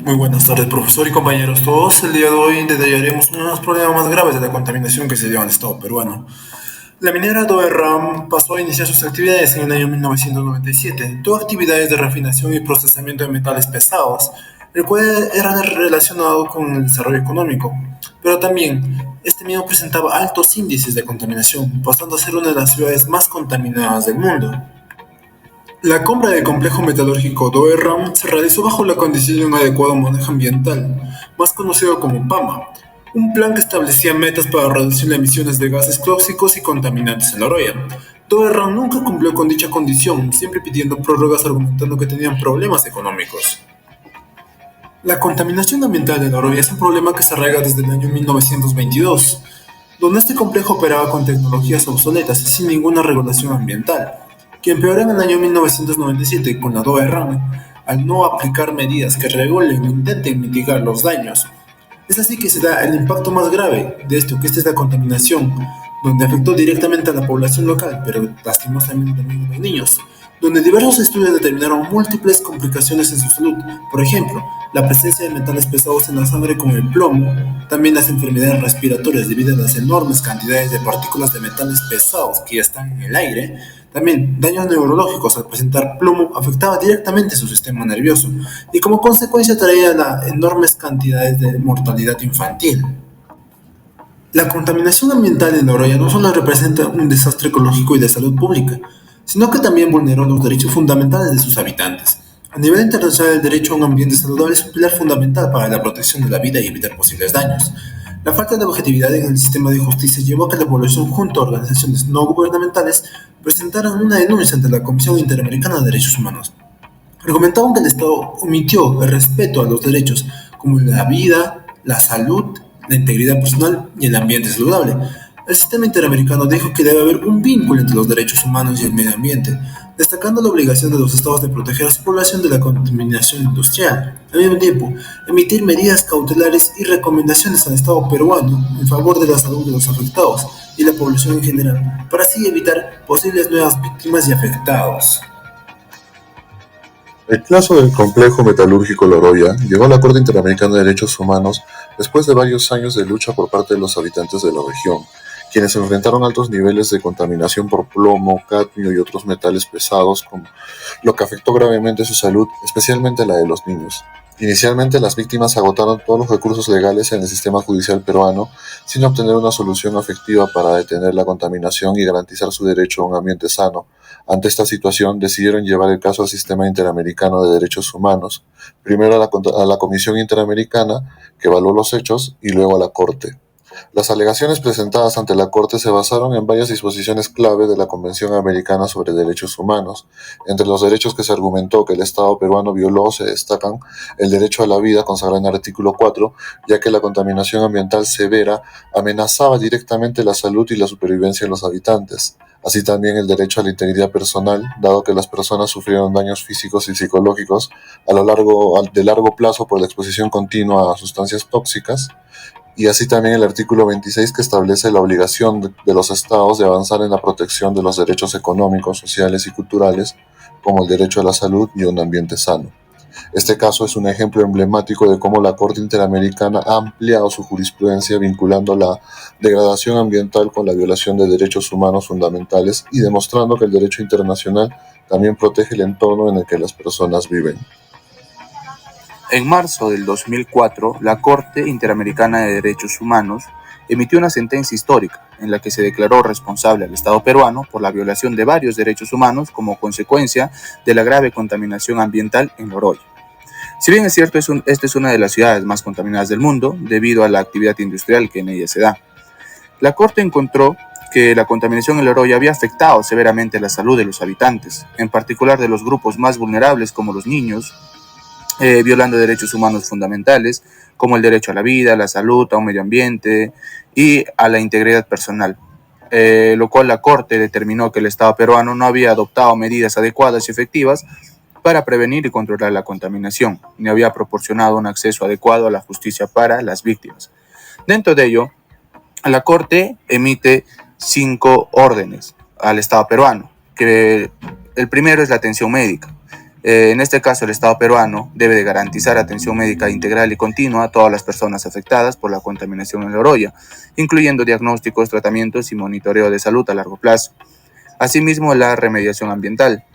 Muy buenas tardes, profesor y compañeros todos. El día de hoy detallaremos uno de los problemas más graves de la contaminación que se dio en el Estado peruano. La minera Doerram pasó a iniciar sus actividades en el año 1997. Tuvo actividades de refinación y procesamiento de metales pesados, el cual era relacionado con el desarrollo económico. Pero también, este mismo presentaba altos índices de contaminación, pasando a ser una de las ciudades más contaminadas del mundo. La compra del complejo metalúrgico Doerram se realizó bajo la condición de un adecuado manejo ambiental, más conocido como PAMA, un plan que establecía metas para reducir las emisiones de gases tóxicos y contaminantes en Oroya. Doerram nunca cumplió con dicha condición, siempre pidiendo prórrogas argumentando que tenían problemas económicos. La contaminación ambiental en Oroya es un problema que se arraiga desde el año 1922, donde este complejo operaba con tecnologías obsoletas y sin ninguna regulación ambiental, que empeoró en el año 1997 con la DOE-RAM al no aplicar medidas que regulen o intenten mitigar los daños. Es así que se da el impacto más grave de esto, que esta es la contaminación, donde afectó directamente a la población local, pero lastimosamente también a los niños, donde diversos estudios determinaron múltiples complicaciones en su salud. Por ejemplo, la presencia de metales pesados en la sangre como el plomo, también las enfermedades respiratorias debido a las enormes cantidades de partículas de metales pesados que ya están en el aire, también daños neurológicos al presentar plomo afectaba directamente su sistema nervioso y como consecuencia traía enormes cantidades de mortalidad infantil. La contaminación ambiental en Oroya no solo representa un desastre ecológico y de salud pública, sino que también vulneró los derechos fundamentales de sus habitantes. A nivel internacional, el derecho a un ambiente saludable es un pilar fundamental para la protección de la vida y evitar posibles daños. La falta de objetividad en el sistema de justicia llevó a que la población junto a organizaciones no gubernamentales presentaran una denuncia ante la Comisión Interamericana de Derechos Humanos. Argumentaban que el Estado omitió el respeto a los derechos como la vida, la salud, la integridad personal y el ambiente saludable. El sistema interamericano dijo que debe haber un vínculo entre los derechos humanos y el medio ambiente, destacando la obligación de los estados de proteger a su población de la contaminación industrial. Al mismo tiempo, emitir medidas cautelares y recomendaciones al Estado peruano en favor de la salud de los afectados y la población en general, para así evitar posibles nuevas víctimas y afectados. El caso del complejo metalúrgico Loroya llegó a la Corte Interamericana de Derechos Humanos después de varios años de lucha por parte de los habitantes de la región, quienes enfrentaron altos niveles de contaminación por plomo, cadmio y otros metales pesados, lo que afectó gravemente su salud, especialmente la de los niños. Inicialmente, las víctimas agotaron todos los recursos legales en el sistema judicial peruano sin obtener una solución efectiva para detener la contaminación y garantizar su derecho a un ambiente sano. Ante esta situación, decidieron llevar el caso al Sistema Interamericano de Derechos Humanos, primero a la Comisión Interamericana, que evaluó los hechos, y luego a la Corte. Las alegaciones presentadas ante la Corte se basaron en varias disposiciones clave de la Convención Americana sobre Derechos Humanos. Entre los derechos que se argumentó que el Estado peruano violó se destacan el derecho a la vida, consagrado en el artículo 4, ya que la contaminación ambiental severa amenazaba directamente la salud y la supervivencia de los habitantes. Así también el derecho a la integridad personal, dado que las personas sufrieron daños físicos y psicológicos de largo plazo por la exposición continua a sustancias tóxicas, y así también el artículo 26 que establece la obligación de los estados de avanzar en la protección de los derechos económicos, sociales y culturales, como el derecho a la salud y a un ambiente sano. Este caso es un ejemplo emblemático de cómo la Corte Interamericana ha ampliado su jurisprudencia vinculando la degradación ambiental con la violación de derechos humanos fundamentales y demostrando que el derecho internacional también protege el entorno en el que las personas viven. En marzo del 2004, la Corte Interamericana de Derechos Humanos emitió una sentencia histórica en la que se declaró responsable al Estado peruano por la violación de varios derechos humanos como consecuencia de la grave contaminación ambiental en Loroya. Si bien es cierto, esta es una de las ciudades más contaminadas del mundo debido a la actividad industrial que en ella se da. La Corte encontró que la contaminación en Loroya había afectado severamente la salud de los habitantes, en particular de los grupos más vulnerables como los niños, violando derechos humanos fundamentales como el derecho a la vida, a la salud, a un medio ambiente y a la integridad personal. Lo cual la Corte determinó que el Estado peruano no había adoptado medidas adecuadas y efectivas para prevenir y controlar la contaminación, ni había proporcionado un acceso adecuado a la justicia para las víctimas. Dentro de ello, la Corte emite 5 órdenes al Estado peruano, que el primero es la atención médica. En este caso, el Estado peruano debe de garantizar atención médica integral y continua a todas las personas afectadas por la contaminación en Loroya, incluyendo diagnósticos, tratamientos y monitoreo de salud a largo plazo. Asimismo, la remediación ambiental.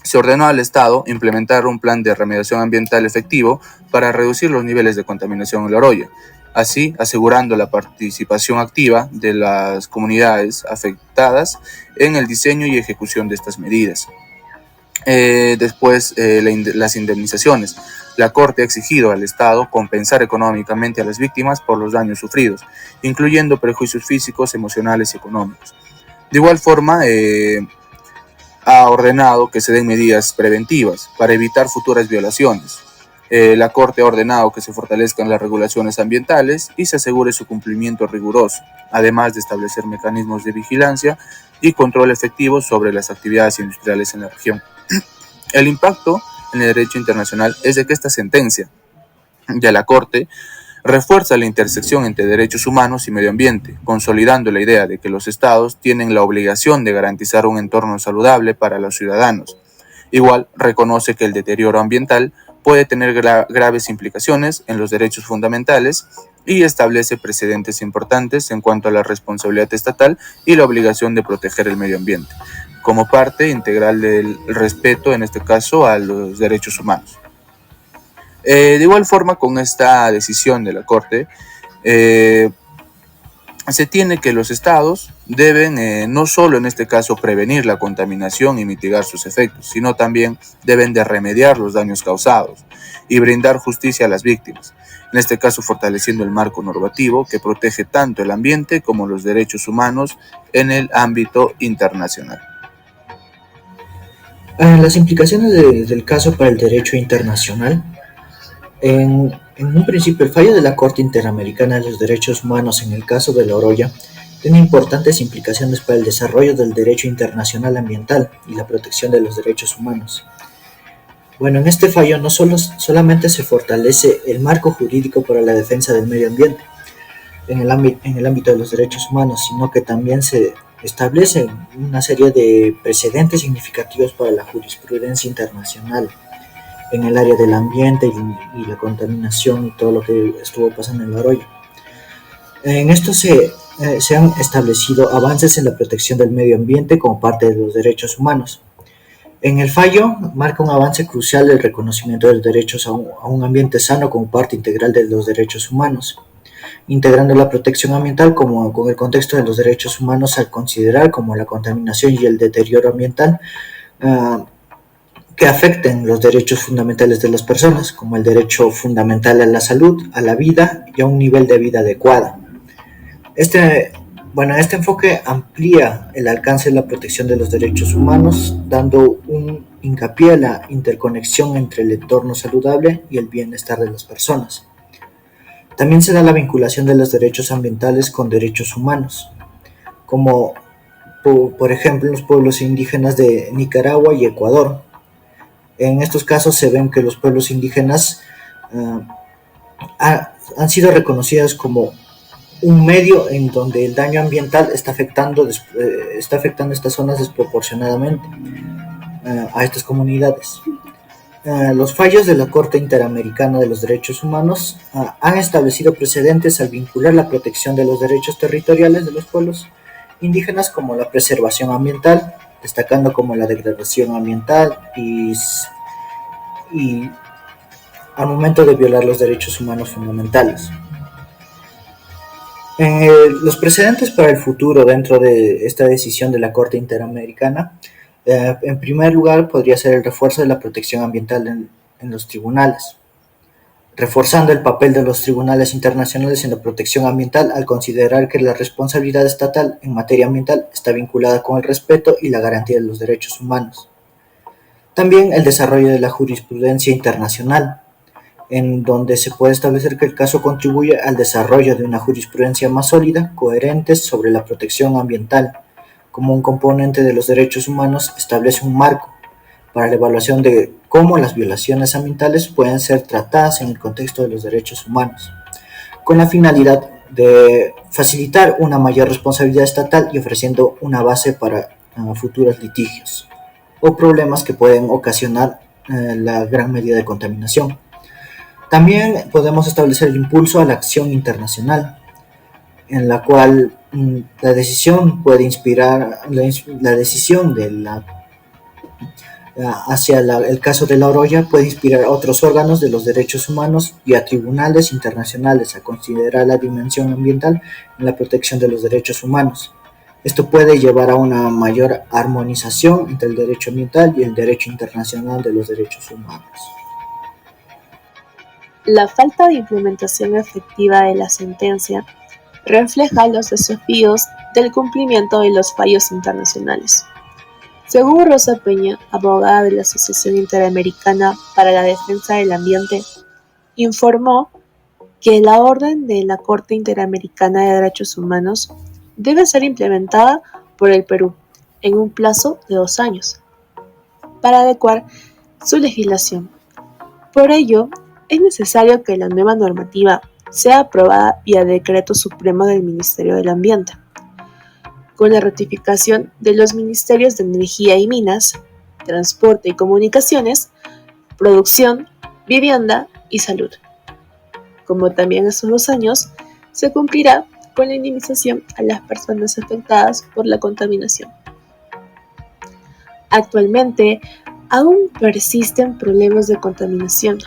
Se ordenó al Estado implementar un plan de remediación ambiental efectivo para reducir los niveles de contaminación en Loroya, así asegurando la participación activa de las comunidades afectadas en el diseño y ejecución de estas medidas. Las indemnizaciones. La Corte ha exigido al Estado compensar económicamente a las víctimas por los daños sufridos, incluyendo perjuicios físicos, emocionales y económicos. De igual forma, ha ordenado que se den medidas preventivas para evitar futuras violaciones. La Corte ha ordenado que se fortalezcan las regulaciones ambientales y se asegure su cumplimiento riguroso, además de establecer mecanismos de vigilancia y control efectivo sobre las actividades industriales en la región. El impacto en el derecho internacional es de que esta sentencia de la Corte refuerza la intersección entre derechos humanos y medio ambiente, consolidando la idea de que los estados tienen la obligación de garantizar un entorno saludable para los ciudadanos. Igual, reconoce que el deterioro ambiental puede tener graves implicaciones en los derechos fundamentales y establece precedentes importantes en cuanto a la responsabilidad estatal y la obligación de proteger el medio ambiente, como parte integral del respeto, en este caso, a los derechos humanos. De igual forma, con esta decisión de la Corte, se tiene que los estados deben no solo en este caso prevenir la contaminación y mitigar sus efectos, sino también deben de remediar los daños causados y brindar justicia a las víctimas, en este caso fortaleciendo el marco normativo que protege tanto el ambiente como los derechos humanos en el ámbito internacional. Las implicaciones del caso para el derecho internacional. En un principio, el fallo de la Corte Interamericana de los Derechos Humanos en el caso de Loroya tiene importantes implicaciones para el desarrollo del derecho internacional ambiental y la protección de los derechos humanos. Bueno, en este fallo no solamente se fortalece el marco jurídico para la defensa del medio ambiente en el ámbito de los derechos humanos, sino que también se establece una serie de precedentes significativos para la jurisprudencia internacional en el área del ambiente y la contaminación y todo lo que estuvo pasando en Loroya. En esto se han establecido avances en la protección del medio ambiente como parte de los derechos humanos. En el fallo marca un avance crucial el reconocimiento de los derechos a un ambiente sano como parte integral de los derechos humanos, integrando la protección ambiental con el contexto de los derechos humanos al considerar como la contaminación y el deterioro ambiental que afecten los derechos fundamentales de las personas, como el derecho fundamental a la salud, a la vida y a un nivel de vida adecuado. Este enfoque amplía el alcance de la protección de los derechos humanos, dando un hincapié a la interconexión entre el entorno saludable y el bienestar de las personas. También se da la vinculación de los derechos ambientales con derechos humanos, como por ejemplo los pueblos indígenas de Nicaragua y Ecuador. En estos casos se ven que los pueblos indígenas han sido reconocidos como un medio en donde el daño ambiental está afectando estas zonas desproporcionadamente a estas comunidades. Los fallos de la Corte Interamericana de los Derechos Humanos han establecido precedentes al vincular la protección de los derechos territoriales de los pueblos indígenas como la preservación ambiental, destacando como la degradación ambiental y al momento de violar los derechos humanos fundamentales. Los precedentes para el futuro dentro de esta decisión de la Corte Interamericana, en primer lugar podría ser el refuerzo de la protección ambiental en los tribunales, reforzando el papel de los tribunales internacionales en la protección ambiental al considerar que la responsabilidad estatal en materia ambiental está vinculada con el respeto y la garantía de los derechos humanos. También el desarrollo de la jurisprudencia internacional, en donde se puede establecer que el caso contribuye al desarrollo de una jurisprudencia más sólida, coherente sobre la protección ambiental. Como un componente de los derechos humanos, establece un marco para la evaluación de cómo las violaciones ambientales pueden ser tratadas en el contexto de los derechos humanos, con la finalidad de facilitar una mayor responsabilidad estatal y ofreciendo una base para futuros litigios o problemas que pueden ocasionar la gran medida de contaminación. También podemos establecer el impulso a la acción internacional, en la cual la decisión puede inspirar la decisión de el caso de La Oroya puede inspirar a otros órganos de los derechos humanos y a tribunales internacionales a considerar la dimensión ambiental en la protección de los derechos humanos. Esto puede llevar a una mayor armonización entre el derecho ambiental y el derecho internacional de los derechos humanos. La falta de implementación efectiva de la sentencia refleja los desafíos del cumplimiento de los fallos internacionales. Según Rosa Peña, abogada de la Asociación Interamericana para la Defensa del Ambiente, informó que la orden de la Corte Interamericana de Derechos Humanos debe ser implementada por el Perú en un plazo de 2 años para adecuar su legislación. Por ello, es necesario que la nueva normativa sea aprobada vía decreto supremo del Ministerio del Ambiente, con la ratificación de los Ministerios de Energía y Minas, Transporte y Comunicaciones, Producción, Vivienda y Salud. Como también estos 2 años, se cumplirá con la indemnización a las personas afectadas por la contaminación. Actualmente, aún persisten problemas de contaminación,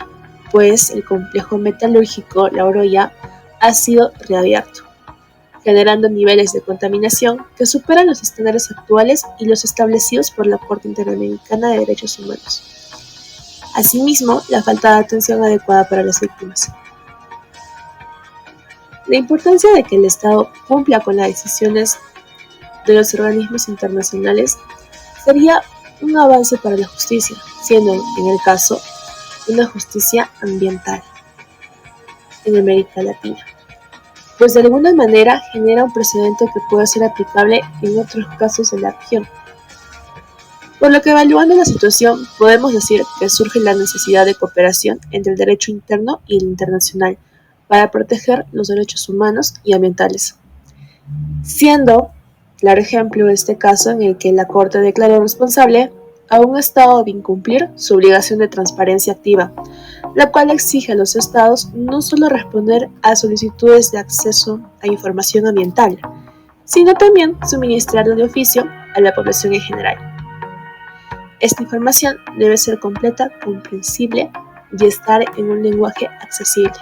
pues el complejo metalúrgico La Oroya ha sido reabierto, generando niveles de contaminación que superan los estándares actuales y los establecidos por la Corte Interamericana de Derechos Humanos. Asimismo, la falta de atención adecuada para las víctimas. La importancia de que el Estado cumpla con las decisiones de los organismos internacionales sería un avance para la justicia, siendo, en el caso, una justicia ambiental en América Latina, pues de alguna manera genera un precedente que puede ser aplicable en otros casos de la región. Por lo que, evaluando la situación, podemos decir que surge la necesidad de cooperación entre el derecho interno y el internacional para proteger los derechos humanos y ambientales, siendo claro ejemplo este caso en el que la Corte declaró responsable a un Estado de incumplir su obligación de transparencia activa, la cual exige a los Estados no solo responder a solicitudes de acceso a información ambiental, sino también suministrarlo de oficio a la población en general. Esta información debe ser completa, comprensible y estar en un lenguaje accesible.